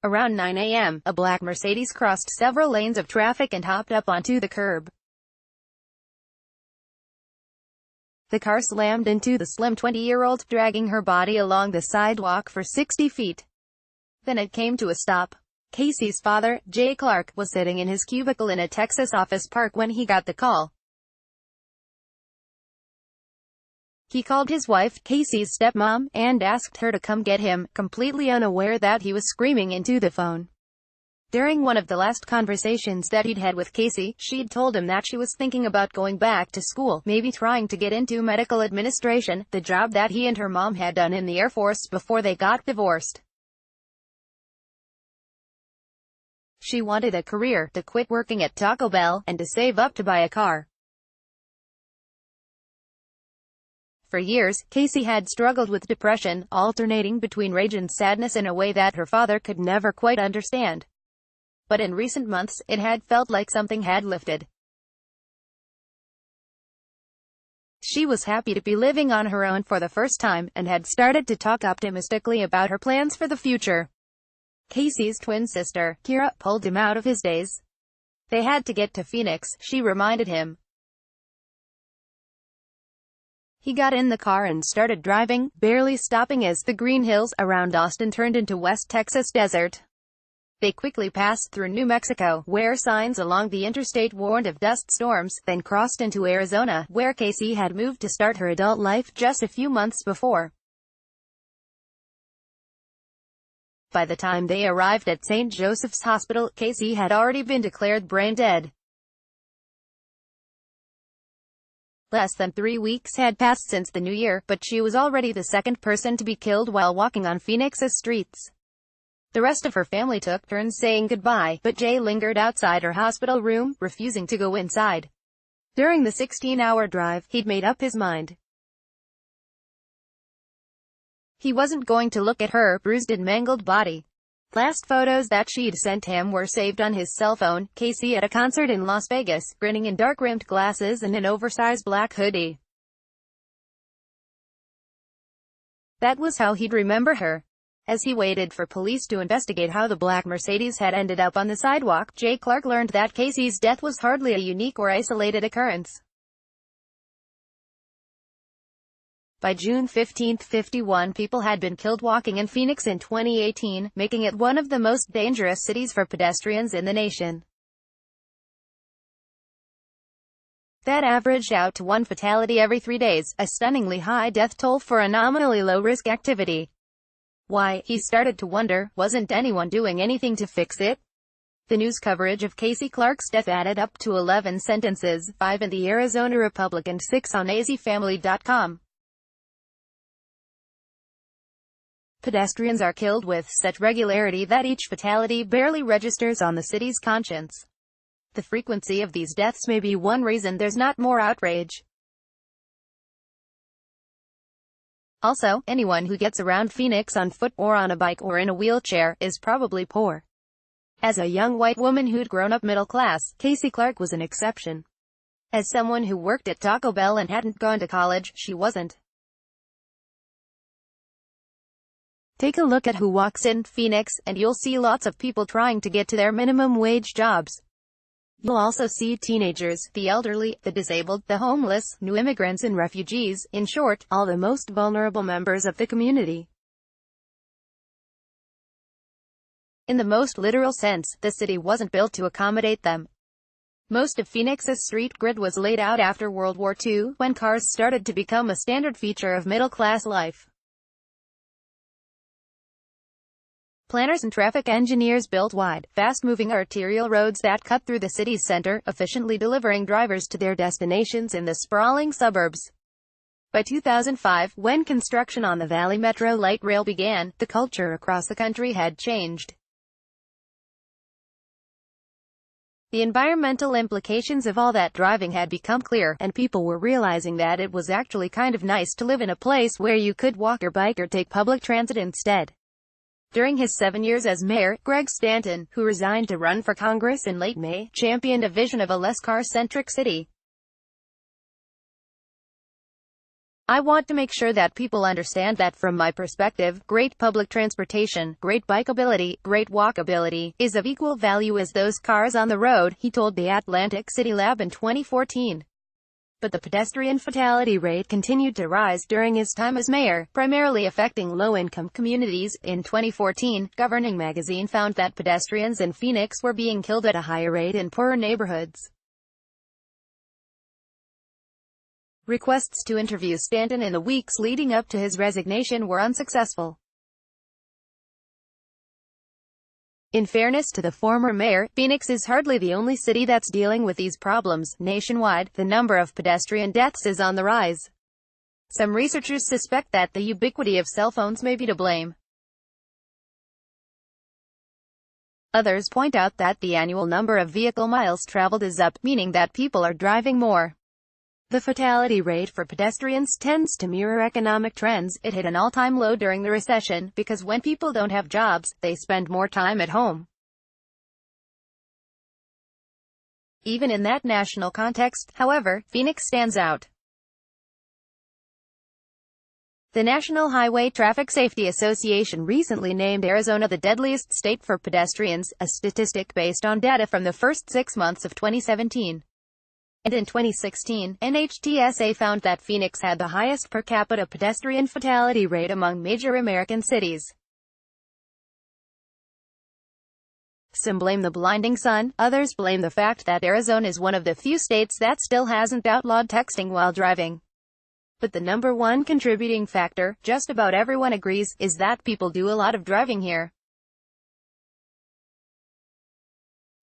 Around 9 a.m., a black Mercedes crossed several lanes of traffic and hopped up onto the curb. The car slammed into the slim 20-year-old, dragging her body along the sidewalk for 60 feet. Then it came to a stop. Kacie's father, Jay Clark, was sitting in his cubicle in a Texas office park when he got the call. He called his wife, Kacie's stepmom, and asked her to come get him, completely unaware that he was screaming into the phone. During one of the last conversations that he'd had with Kacie, she'd told him that she was thinking about going back to school, maybe trying to get into medical administration, the job that he and her mom had done in the Air Force before they got divorced. She wanted a career, to quit working at Taco Bell, and to save up to buy a car. For years, Kacie had struggled with depression, alternating between rage and sadness in a way that her father could never quite understand. But in recent months, it had felt like something had lifted. She was happy to be living on her own for the first time, and had started to talk optimistically about her plans for the future. Kacie's twin sister, Kira, pulled him out of his daze. They had to get to Phoenix, she reminded him. He got in the car and started driving, barely stopping as the green hills around Austin turned into West Texas desert. They quickly passed through New Mexico, where signs along the interstate warned of dust storms, then crossed into Arizona, where Kacie had moved to start her adult life just a few months before. By the time they arrived at St. Joseph's Hospital, Kacie had already been declared brain dead. Less than 3 weeks had passed since the new year, but she was already the second person to be killed while walking on Phoenix's streets. The rest of her family took turns saying goodbye, but Jay lingered outside her hospital room, refusing to go inside. During the 16-hour drive, he'd made up his mind. He wasn't going to look at her bruised and mangled body. Last photos that she'd sent him were saved on his cell phone. Kacie at a concert in Las Vegas, grinning in dark-rimmed glasses and an oversized black hoodie. That was how he'd remember her. As he waited for police to investigate how the black Mercedes had ended up on the sidewalk, Jay Clark learned that Kacie's death was hardly a unique or isolated occurrence. By June 15, 51 people had been killed walking in Phoenix in 2018, making it one of the most dangerous cities for pedestrians in the nation. That averaged out to one fatality every 3 days, a stunningly high death toll for a nominally low-risk activity. Why, he started to wonder, wasn't anyone doing anything to fix it? The news coverage of Kacie Clark's death added up to 11 sentences, 5 in the Arizona Republic and 6 on azfamily.com. Pedestrians are killed with such regularity that each fatality barely registers on the city's conscience. The frequency of these deaths may be one reason there's not more outrage. Also, anyone who gets around Phoenix on foot or on a bike or in a wheelchair is probably poor. As a young white woman who'd grown up middle class, Kacie Clark was an exception. As someone who worked at Taco Bell and hadn't gone to college, she wasn't. Take a look at who walks in Phoenix, and you'll see lots of people trying to get to their minimum wage jobs. You'll also see teenagers, the elderly, the disabled, the homeless, new immigrants and refugees, in short, all the most vulnerable members of the community. In the most literal sense, the city wasn't built to accommodate them. Most of Phoenix's street grid was laid out after World War II, when cars started to become a standard feature of middle-class life. Planners and traffic engineers built wide, fast-moving arterial roads that cut through the city's center, efficiently delivering drivers to their destinations in the sprawling suburbs. By 2005, when construction on the Valley Metro Light Rail began, the culture across the country had changed. The environmental implications of all that driving had become clear, and people were realizing that it was actually kind of nice to live in a place where you could walk or bike or take public transit instead. During his 7 years as mayor, Greg Stanton, who resigned to run for Congress in late May, championed a vision of a less car-centric city. I want to make sure that people understand that from my perspective, great public transportation, great bikeability, great walkability, is of equal value as those cars on the road, he told the Atlantic City Lab in 2014. But the pedestrian fatality rate continued to rise during his time as mayor, primarily affecting low-income communities. In 2014, Governing magazine found that pedestrians in Phoenix were being killed at a higher rate in poorer neighborhoods. Requests to interview Stanton in the weeks leading up to his resignation were unsuccessful. In fairness to the former mayor, Phoenix is hardly the only city that's dealing with these problems. Nationwide, the number of pedestrian deaths is on the rise. Some researchers suspect that the ubiquity of cell phones may be to blame. Others point out that the annual number of vehicle miles traveled is up, meaning that people are driving more. The fatality rate for pedestrians tends to mirror economic trends. It hit an all-time low during the recession, because when people don't have jobs, they spend more time at home. Even in that national context, however, Phoenix stands out. The National Highway Traffic Safety Association recently named Arizona the deadliest state for pedestrians, a statistic based on data from the first 6 months of 2017. And in 2016, NHTSA found that Phoenix had the highest per capita pedestrian fatality rate among major American cities. Some blame the blinding sun, others blame the fact that Arizona is one of the few states that still hasn't outlawed texting while driving. But the number one contributing factor, just about everyone agrees, is that people do a lot of driving here.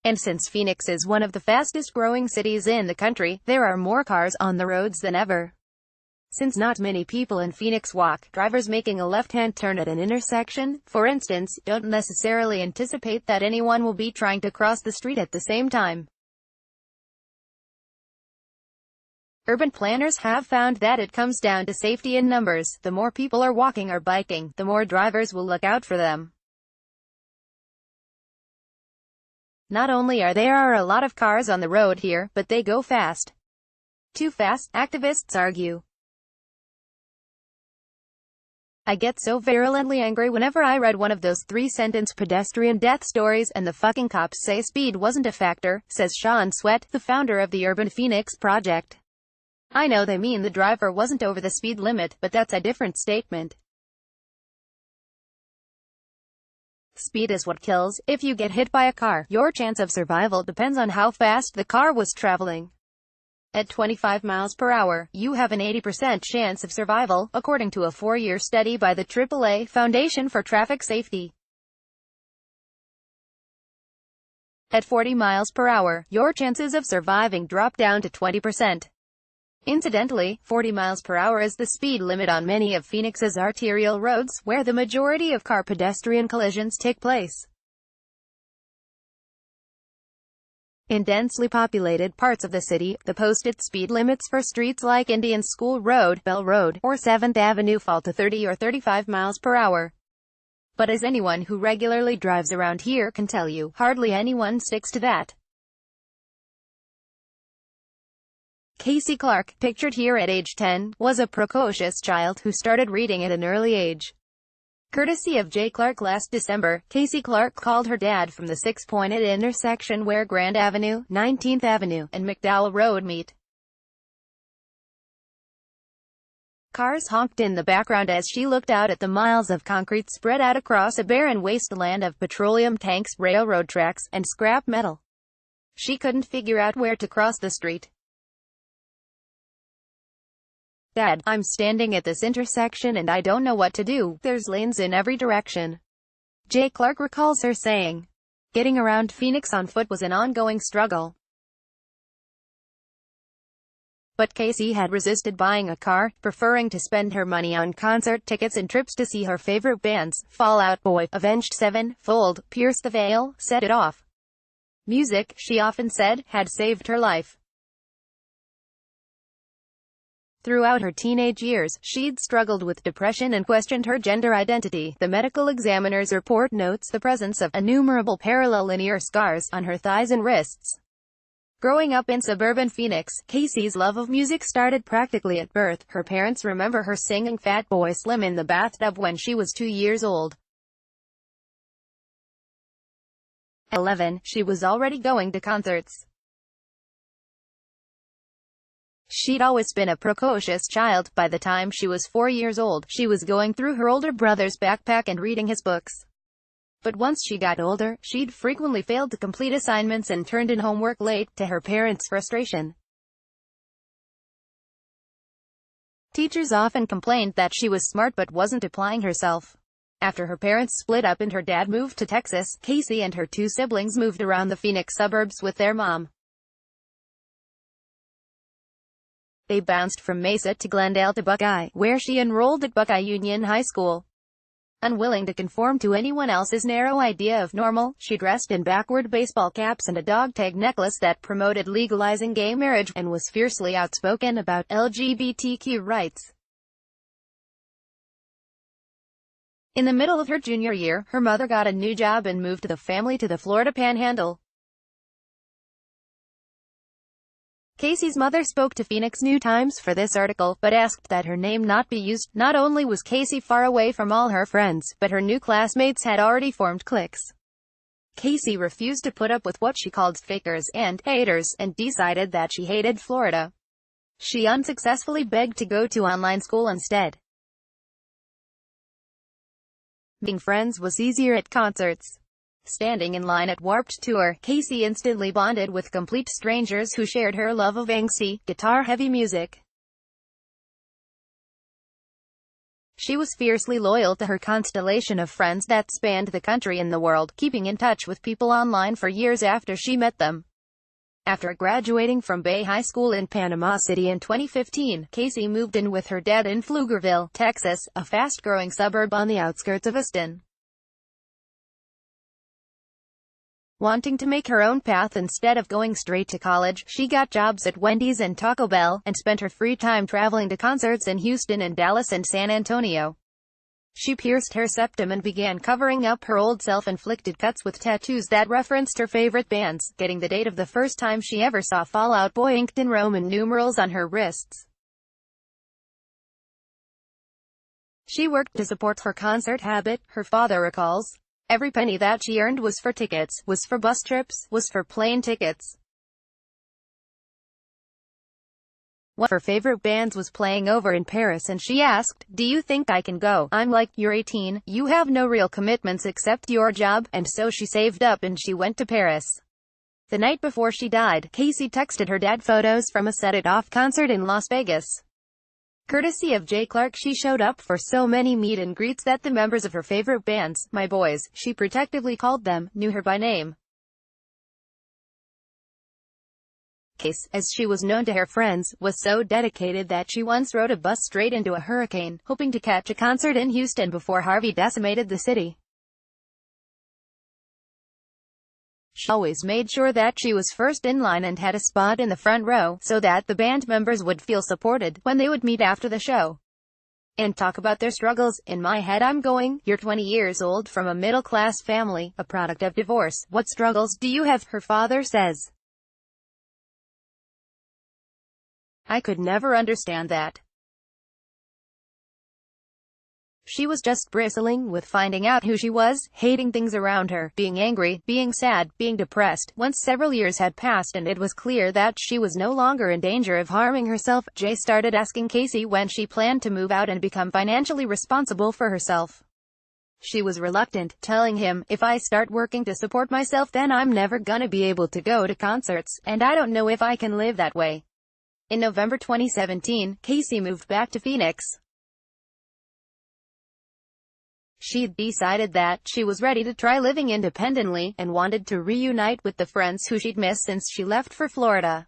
And since Phoenix is one of the fastest-growing cities in the country, there are more cars on the roads than ever. Since not many people in Phoenix walk, drivers making a left-hand turn at an intersection, for instance, don't necessarily anticipate that anyone will be trying to cross the street at the same time. Urban planners have found that it comes down to safety in numbers. The more people are walking or biking, the more drivers will look out for them. Not only are there a lot of cars on the road here, but they go fast. Too fast, activists argue. I get so virulently angry whenever I read one of those 3-sentence pedestrian death stories and the fucking cops say speed wasn't a factor, says Sean Sweat, the founder of the Urban Phoenix Project. I know they mean the driver wasn't over the speed limit, but that's a different statement. Speed is what kills. If you get hit by a car, your chance of survival depends on how fast the car was traveling. At 25 miles per hour, you have an 80% chance of survival, according to a 4-year study by the AAA Foundation for Traffic Safety. At 40 miles per hour, your chances of surviving drop down to 20%. Incidentally, 40 miles per hour is the speed limit on many of Phoenix's arterial roads, where the majority of car-pedestrian collisions take place. In densely populated parts of the city, the posted speed limits for streets like Indian School Road, Bell Road, or 7th Avenue fall to 30 or 35 miles per hour. But as anyone who regularly drives around here can tell you, hardly anyone sticks to that. Kacie Clark, pictured here at age 10, was a precocious child who started reading at an early age. Courtesy of J. Clark. Last December, Kacie Clark called her dad from the six-pointed intersection where Grand Avenue, 19th Avenue, and McDowell Road meet. Cars honked in the background as she looked out at the miles of concrete spread out across a barren wasteland of petroleum tanks, railroad tracks, and scrap metal. She couldn't figure out where to cross the street. Dad, I'm standing at this intersection and I don't know what to do. There's lanes in every direction. J. Clark recalls her saying. Getting around Phoenix on foot was an ongoing struggle. But Kacie had resisted buying a car, preferring to spend her money on concert tickets and trips to see her favorite bands, Fall Out Boy, Avenged Sevenfold, Pierce the Veil, Set It Off. Music, she often said, had saved her life. Throughout her teenage years, she'd struggled with depression and questioned her gender identity. The medical examiner's report notes the presence of innumerable parallel linear scars on her thighs and wrists. Growing up in suburban Phoenix, Kacie's love of music started practically at birth. Her parents remember her singing Fatboy Slim in the bathtub when she was 2 years old. At 11, she was already going to concerts. She'd always been a precocious child. By the time she was 4 years old, she was going through her older brother's backpack and reading his books. But once she got older, she'd frequently failed to complete assignments and turned in homework late, to her parents' frustration. Teachers often complained that she was smart but wasn't applying herself. After her parents split up and her dad moved to Texas, Kacie and her 2 siblings moved around the Phoenix suburbs with their mom. They bounced from Mesa to Glendale to Buckeye, where she enrolled at Buckeye Union High School. Unwilling to conform to anyone else's narrow idea of normal, she dressed in backward baseball caps and a dog-tag necklace that promoted legalizing gay marriage, and was fiercely outspoken about LGBTQ rights. In the middle of her junior year, her mother got a new job and moved the family to the Florida Panhandle. Kacie's mother spoke to Phoenix New Times for this article, but asked that her name not be used. Not only was Kacie far away from all her friends, but her new classmates had already formed cliques. Kacie refused to put up with what she called fakers and haters, and decided that she hated Florida. She unsuccessfully begged to go to online school instead. Making friends was easier at concerts. Standing in line at Warped Tour, Kacie instantly bonded with complete strangers who shared her love of angsty, guitar-heavy music. She was fiercely loyal to her constellation of friends that spanned the country and the world, keeping in touch with people online for years after she met them. After graduating from Bay High School in Panama City in 2015, Kacie moved in with her dad in Pflugerville, Texas, a fast-growing suburb on the outskirts of Houston. Wanting to make her own path instead of going straight to college, she got jobs at Wendy's and Taco Bell, and spent her free time traveling to concerts in Houston and Dallas and San Antonio. She pierced her septum and began covering up her old self-inflicted cuts with tattoos that referenced her favorite bands, getting the date of the first time she ever saw Fall Out Boy inked in Roman numerals on her wrists. She worked to support her concert habit, her father recalls. Every penny that she earned was for tickets, was for bus trips, was for plane tickets. One of her favorite bands was playing over in Paris and she asked, "Do you think I can go?" I'm like, "You're 18, you have no real commitments except your job," and so she saved up and she went to Paris. The night before she died, Kacie texted her dad photos from a Set It Off concert in Las Vegas. Courtesy of Jay Clark, she showed up for so many meet and greets that the members of her favorite bands, "my boys," she protectively called them, knew her by name. Kacie, as she was known to her friends, was so dedicated that she once rode a bus straight into a hurricane, hoping to catch a concert in Houston before Harvey decimated the city. She always made sure that she was first in line and had a spot in the front row, so that the band members would feel supported when they would meet after the show and talk about their struggles. "In my head I'm going, you're 20 years old from a middle-class family, a product of divorce. What struggles do you have?" her father says. "I could never understand that. She was just bristling with finding out who she was, hating things around her, being angry, being sad, being depressed." Once several years had passed and it was clear that she was no longer in danger of harming herself, Jay started asking Kacie when she planned to move out and become financially responsible for herself. She was reluctant, telling him, "If I start working to support myself then I'm never gonna be able to go to concerts, and I don't know if I can live that way." In November 2017, Kacie moved back to Phoenix. She'd decided that she was ready to try living independently, and wanted to reunite with the friends who she'd missed since she left for Florida.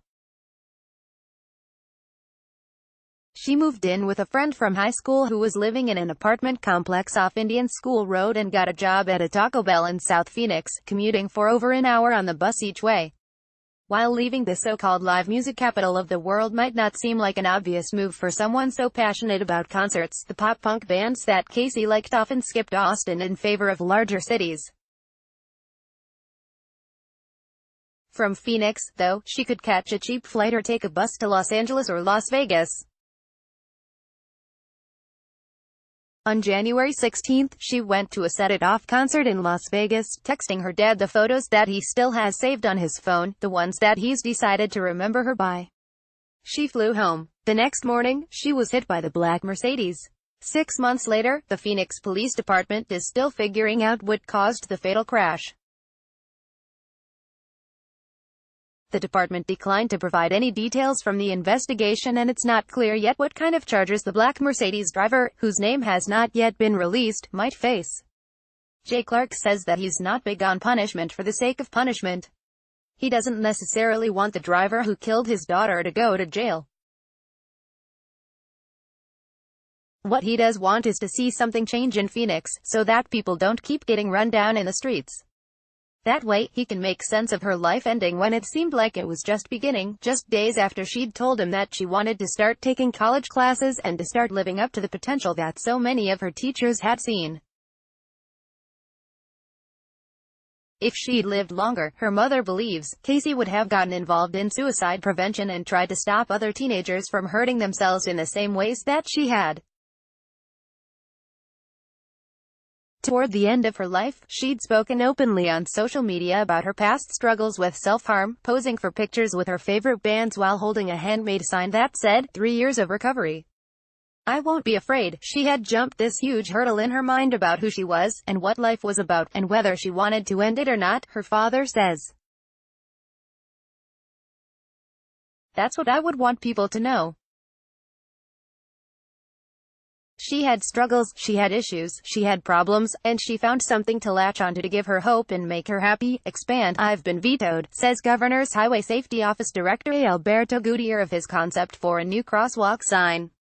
She moved in with a friend from high school who was living in an apartment complex off Indian School Road and got a job at a Taco Bell in South Phoenix, commuting for over an hour on the bus each way. While leaving the so-called live music capital of the world might not seem like an obvious move for someone so passionate about concerts, the pop-punk bands that Kacie liked often skipped Austin in favor of larger cities. From Phoenix, though, she could catch a cheap flight or take a bus to Los Angeles or Las Vegas. On January 16, she went to a Set It Off concert in Las Vegas, texting her dad the photos that he still has saved on his phone, the ones that he's decided to remember her by. She flew home. The next morning, she was hit by the black Mercedes. 6 months later, the Phoenix Police Department is still figuring out what caused the fatal crash. The department declined to provide any details from the investigation, and it's not clear yet what kind of charges the black Mercedes driver, whose name has not yet been released, might face. Jay Clark says that he's not big on punishment for the sake of punishment. He doesn't necessarily want the driver who killed his daughter to go to jail. What he does want is to see something change in Phoenix, so that people don't keep getting run down in the streets. That way, he can make sense of her life ending when it seemed like it was just beginning, just days after she'd told him that she wanted to start taking college classes and to start living up to the potential that so many of her teachers had seen. If she'd lived longer, her mother believes, Kacie would have gotten involved in suicide prevention and tried to stop other teenagers from hurting themselves in the same ways that she had. Toward the end of her life, she'd spoken openly on social media about her past struggles with self-harm, posing for pictures with her favorite bands while holding a handmade sign that said, 3 years of recovery. I won't be afraid. She had jumped this huge hurdle in her mind about who she was, and what life was about, and whether she wanted to end it or not, her father says. That's what I would want people to know. She had struggles, she had issues, she had problems, and she found something to latch onto to give her hope and make her happy. Expand. I've been vetoed, says Governor's Highway Safety Office Director Alberto Gutierrez of his concept for a new crosswalk sign.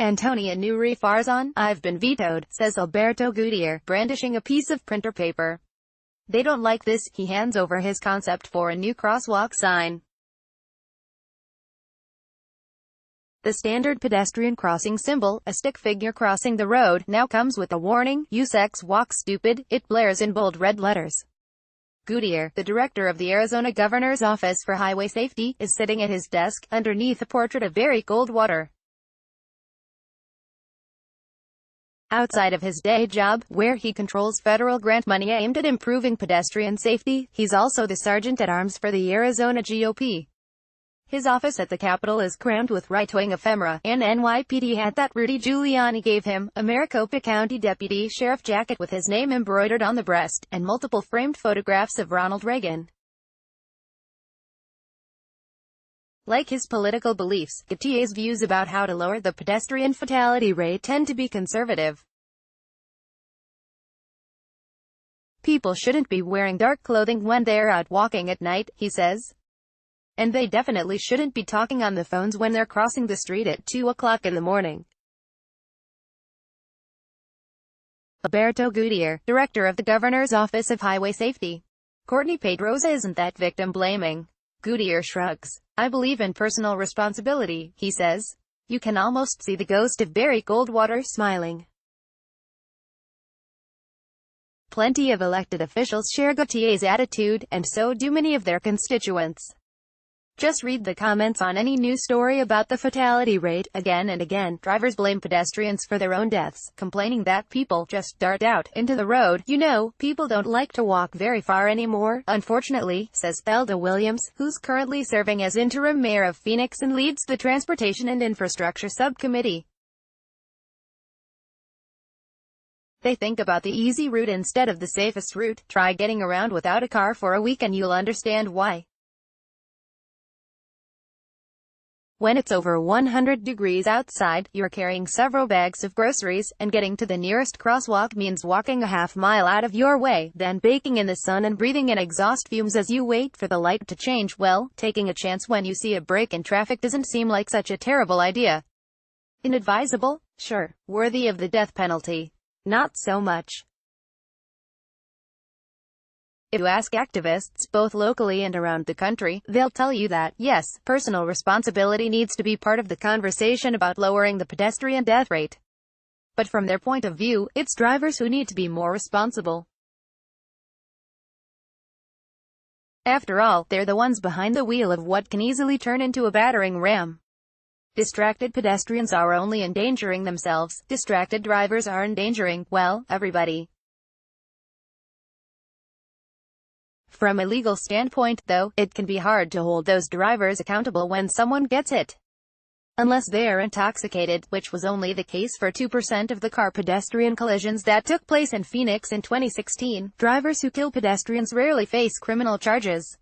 Antonia Nuri Farzan, I've been vetoed, says Alberto Gutierrez, brandishing a piece of printer paper. They don't like this. He hands over his concept for a new crosswalk sign. The standard pedestrian crossing symbol, a stick figure crossing the road, now comes with a warning, use X, walk stupid. It blares in bold red letters. Gutierrez, the director of the Arizona Governor's Office for Highway Safety, is sitting at his desk, underneath a portrait of Barry Goldwater. Outside of his day job, where he controls federal grant money aimed at improving pedestrian safety, he's also the sergeant at arms for the Arizona GOP. His office at the Capitol is crammed with right-wing ephemera, an NYPD hat that Rudy Giuliani gave him, a Maricopa County deputy sheriff jacket with his name embroidered on the breast, and multiple framed photographs of Ronald Reagan. Like his political beliefs, Gutierrez's views about how to lower the pedestrian fatality rate tend to be conservative. People shouldn't be wearing dark clothing when they're out walking at night, he says. And they definitely shouldn't be talking on the phones when they're crossing the street at 2 o'clock in the morning. Alberto Gutierrez, director of the Governor's Office of Highway Safety. Courtney Pedrosa isn't that victim-blaming. Gutierrez shrugs. I believe in personal responsibility, he says. You can almost see the ghost of Barry Goldwater smiling. Plenty of elected officials share Gutierrez's attitude, and so do many of their constituents. Just read the comments on any news story about the fatality rate. Again and again, drivers blame pedestrians for their own deaths, complaining that people just dart out into the road. You know, people don't like to walk very far anymore, unfortunately, says Thelda Williams, who's currently serving as interim mayor of Phoenix and leads the Transportation and Infrastructure Subcommittee. They think about the easy route instead of the safest route. Try getting around without a car for a week and you'll understand why. When it's over 100 degrees outside, you're carrying several bags of groceries, and getting to the nearest crosswalk means walking a half-mile out of your way, then baking in the sun and breathing in exhaust fumes as you wait for the light to change. Well, taking a chance when you see a break in traffic doesn't seem like such a terrible idea. Inadvisable? Sure. Worthy of the death penalty? Not so much. If you ask activists, both locally and around the country, they'll tell you that, yes, personal responsibility needs to be part of the conversation about lowering the pedestrian death rate. But from their point of view, it's drivers who need to be more responsible. After all, they're the ones behind the wheel of what can easily turn into a battering ram. Distracted pedestrians are only endangering themselves. Distracted drivers are endangering, well, everybody. From a legal standpoint, though, it can be hard to hold those drivers accountable when someone gets hit. Unless they're intoxicated, which was only the case for 2% of the car-pedestrian collisions that took place in Phoenix in 2016. Drivers who kill pedestrians rarely face criminal charges.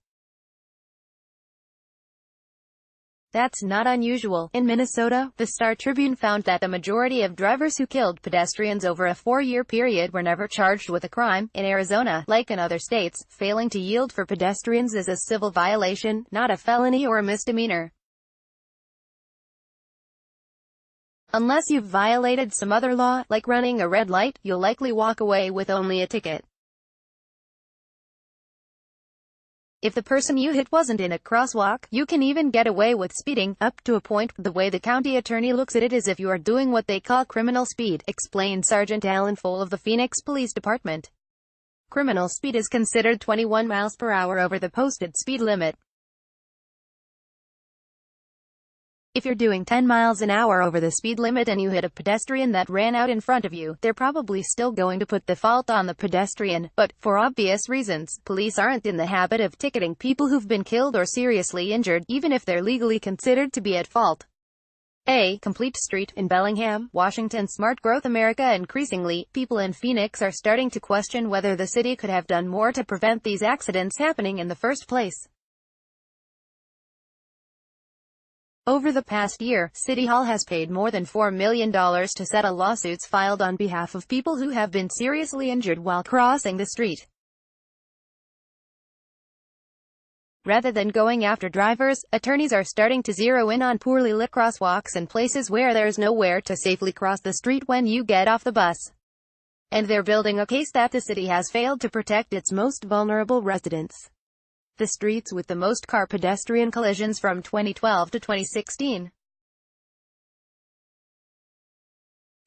That's not unusual. In Minnesota, the Star-Tribune found that the majority of drivers who killed pedestrians over a 4-year period were never charged with a crime. In Arizona, like in other states, failing to yield for pedestrians is a civil violation, not a felony or a misdemeanor. Unless you've violated some other law, like running a red light, you'll likely walk away with only a ticket. If the person you hit wasn't in a crosswalk, you can even get away with speeding, up to a point. The way the county attorney looks at it is if you are doing what they call criminal speed, explained Sergeant Alan Fole of the Phoenix Police Department. Criminal speed is considered 21 miles per hour over the posted speed limit. If you're doing 10 miles an hour over the speed limit and you hit a pedestrian that ran out in front of you, they're probably still going to put the fault on the pedestrian, but, for obvious reasons, police aren't in the habit of ticketing people who've been killed or seriously injured, even if they're legally considered to be at fault. A complete street in Bellingham, Washington. Smart growth America. Increasingly, people in Phoenix are starting to question whether the city could have done more to prevent these accidents happening in the first place. Over the past year, City Hall has paid more than $4 million to settle lawsuits filed on behalf of people who have been seriously injured while crossing the street. Rather than going after drivers, attorneys are starting to zero in on poorly lit crosswalks and places where there's nowhere to safely cross the street when you get off the bus. And they're building a case that the city has failed to protect its most vulnerable residents. The streets with the most car-pedestrian collisions from 2012 to 2016.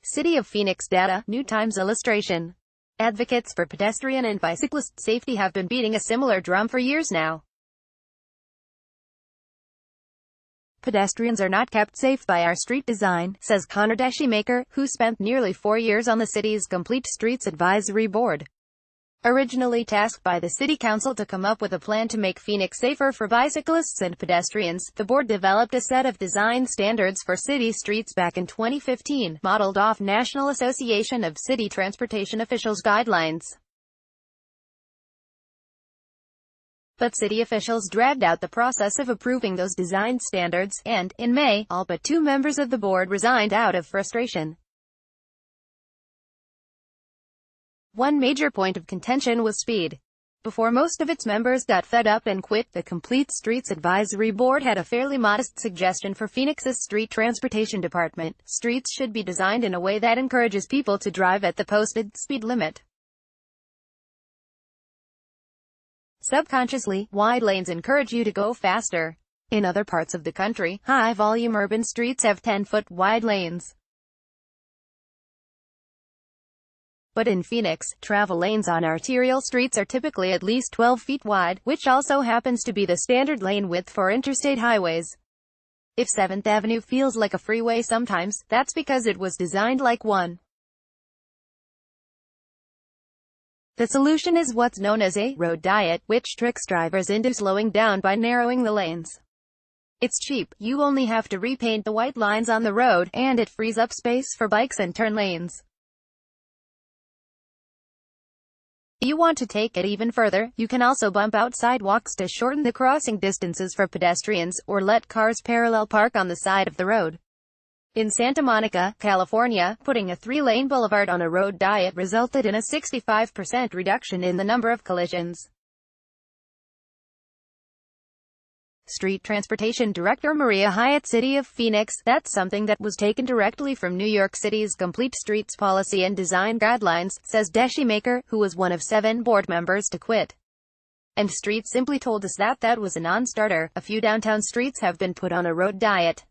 City of Phoenix data, New Times illustration. Advocates for pedestrian and bicyclist safety have been beating a similar drum for years now. Pedestrians are not kept safe by our street design, says Connor Deschemaker, who spent nearly 4 years on the city's Complete Streets Advisory Board. Originally tasked by the City Council to come up with a plan to make Phoenix safer for bicyclists and pedestrians, the board developed a set of design standards for city streets back in 2015, modeled off National Association of City Transportation Officials guidelines. But city officials dragged out the process of approving those design standards, and, in May, all but 2 members of the board resigned out of frustration. One major point of contention was speed. Before most of its members got fed up and quit, the Complete Streets Advisory Board had a fairly modest suggestion for Phoenix's street transportation department. Streets should be designed in a way that encourages people to drive at the posted speed limit. Subconsciously, wide lanes encourage you to go faster. In other parts of the country, high-volume urban streets have 10-foot wide lanes. But in Phoenix, travel lanes on arterial streets are typically at least 12 feet wide, which also happens to be the standard lane width for interstate highways. If 7th Avenue feels like a freeway sometimes, that's because it was designed like one. The solution is what's known as a road diet, which tricks drivers into slowing down by narrowing the lanes. It's cheap, you only have to repaint the white lines on the road, and it frees up space for bikes and turn lanes. If you want to take it even further, you can also bump out sidewalks to shorten the crossing distances for pedestrians, or let cars parallel park on the side of the road. In Santa Monica, California, putting a 3-lane boulevard on a road diet resulted in a 65% reduction in the number of collisions. Street Transportation Director Maria Hyatt, City of Phoenix, that's something that was taken directly from New York City's Complete Streets Policy and Design Guidelines, says Deschemaker, who was one of 7 board members to quit. And Street simply told us that was a non-starter. A few downtown streets have been put on a road diet.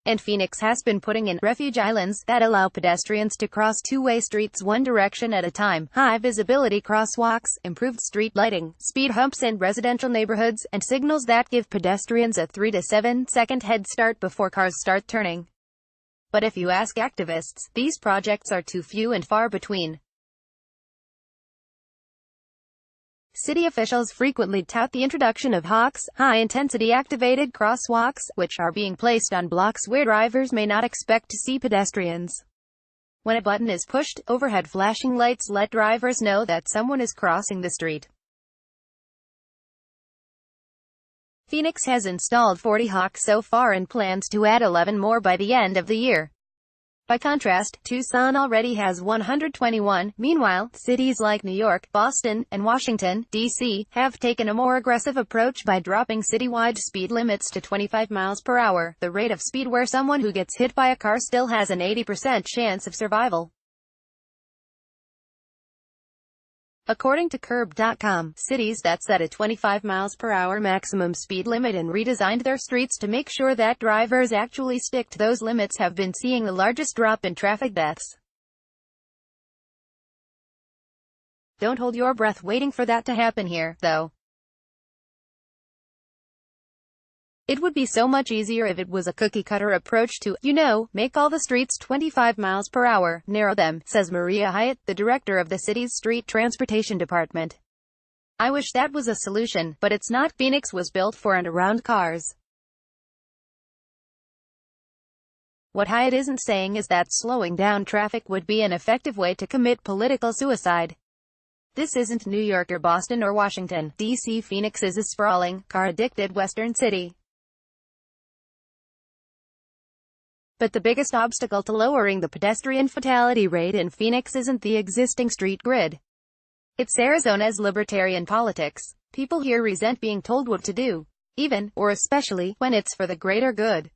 And Phoenix has been putting in refuge islands that allow pedestrians to cross two-way streets one direction at a time, high-visibility crosswalks, improved street lighting, speed humps in residential neighborhoods, and signals that give pedestrians a 3 to 7 second head start before cars start turning. But if you ask activists, these projects are too few and far between. City officials frequently tout the introduction of HAWKs, high-intensity activated crosswalks, which are being placed on blocks where drivers may not expect to see pedestrians. When a button is pushed, overhead flashing lights let drivers know that someone is crossing the street. Phoenix has installed 40 HAWKs so far and plans to add 11 more by the end of the year. By contrast, Tucson already has 121. Meanwhile, cities like New York, Boston, and Washington, D.C., have taken a more aggressive approach by dropping citywide speed limits to 25 miles per hour, the rate of speed where someone who gets hit by a car still has an 80% chance of survival. According to Curb.com, cities that set a 25 miles per hour maximum speed limit and redesigned their streets to make sure that drivers actually stick to those limits have been seeing the largest drop in traffic deaths. Don't hold your breath waiting for that to happen here, though. It would be so much easier if it was a cookie-cutter approach to, make all the streets 25 miles per hour, narrow them, says Maria Hyatt, the director of the city's street transportation department. I wish that was a solution, but it's not. Phoenix was built for and around cars. What Hyatt isn't saying is that slowing down traffic would be an effective way to commit political suicide. This isn't New York or Boston or Washington, D.C. Phoenix is a sprawling, car-addicted western city. But the biggest obstacle to lowering the pedestrian fatality rate in Phoenix isn't the existing street grid. It's Arizona's libertarian politics. People here resent being told what to do, even, or especially, when it's for the greater good.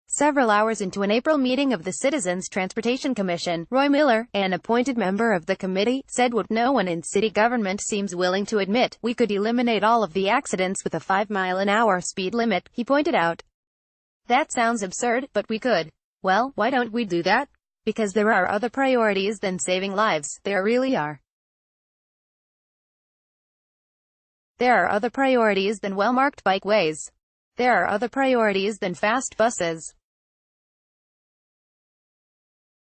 Several hours into an April meeting of the Citizens Transportation Commission, Roy Miller, an appointed member of the committee, said what no one in city government seems willing to admit: we could eliminate all of the accidents with a 5-mile-an-hour speed limit, he pointed out. That sounds absurd, but we could. Well, why don't we do that? Because there are other priorities than saving lives. There really are. There are other priorities than well-marked bikeways. There are other priorities than fast buses.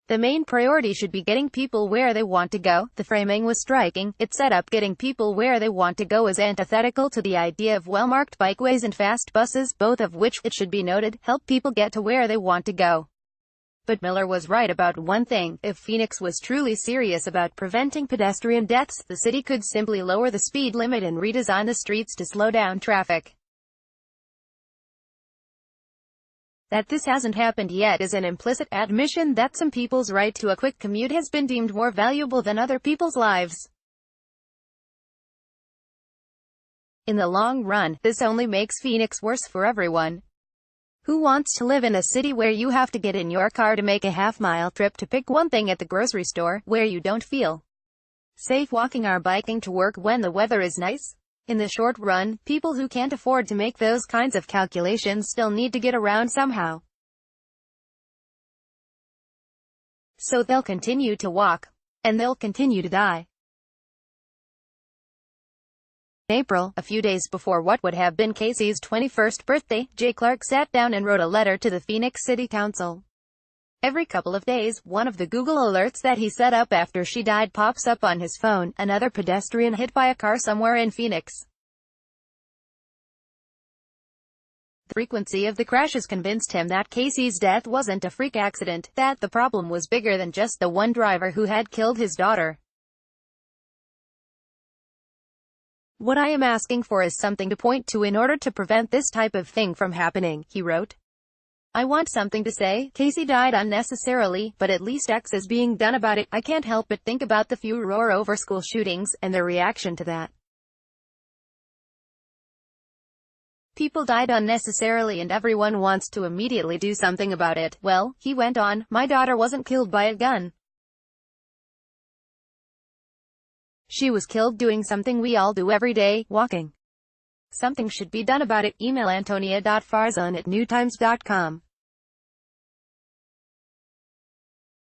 The main priority should be getting people where they want to go. The framing was striking. It set up getting people where they want to go as antithetical to the idea of well-marked bikeways and fast buses, both of which, it should be noted, help people get to where they want to go. But Miller was right about one thing: if Phoenix was truly serious about preventing pedestrian deaths, the city could simply lower the speed limit and redesign the streets to slow down traffic. That this hasn't happened yet is an implicit admission that some people's right to a quick commute has been deemed more valuable than other people's lives. In the long run, this only makes Phoenix worse for everyone. Who wants to live in a city where you have to get in your car to make a half-mile trip to pick one thing at the grocery store, where you don't feel safe walking or biking to work when the weather is nice? In the short run, people who can't afford to make those kinds of calculations still need to get around somehow. So they'll continue to walk. And they'll continue to die. In April, a few days before what would have been Kacie's 21st birthday, Jay Clark sat down and wrote a letter to the Phoenix City Council. Every couple of days, one of the Google alerts that he set up after she died pops up on his phone: another pedestrian hit by a car somewhere in Phoenix. The frequency of the crashes convinced him that Kacie's death wasn't a freak accident, that the problem was bigger than just the one driver who had killed his daughter. What I am asking for is something to point to in order to prevent this type of thing from happening, he wrote. I want something to say. Kacie died unnecessarily, but at least X is being done about it. I can't help but think about the furor over school shootings, and the reaction to that. People died unnecessarily and everyone wants to immediately do something about it. Well, he went on, my daughter wasn't killed by a gun. She was killed doing something we all do every day: walking. Something should be done about it. Email antonia.farzan@newtimes.com.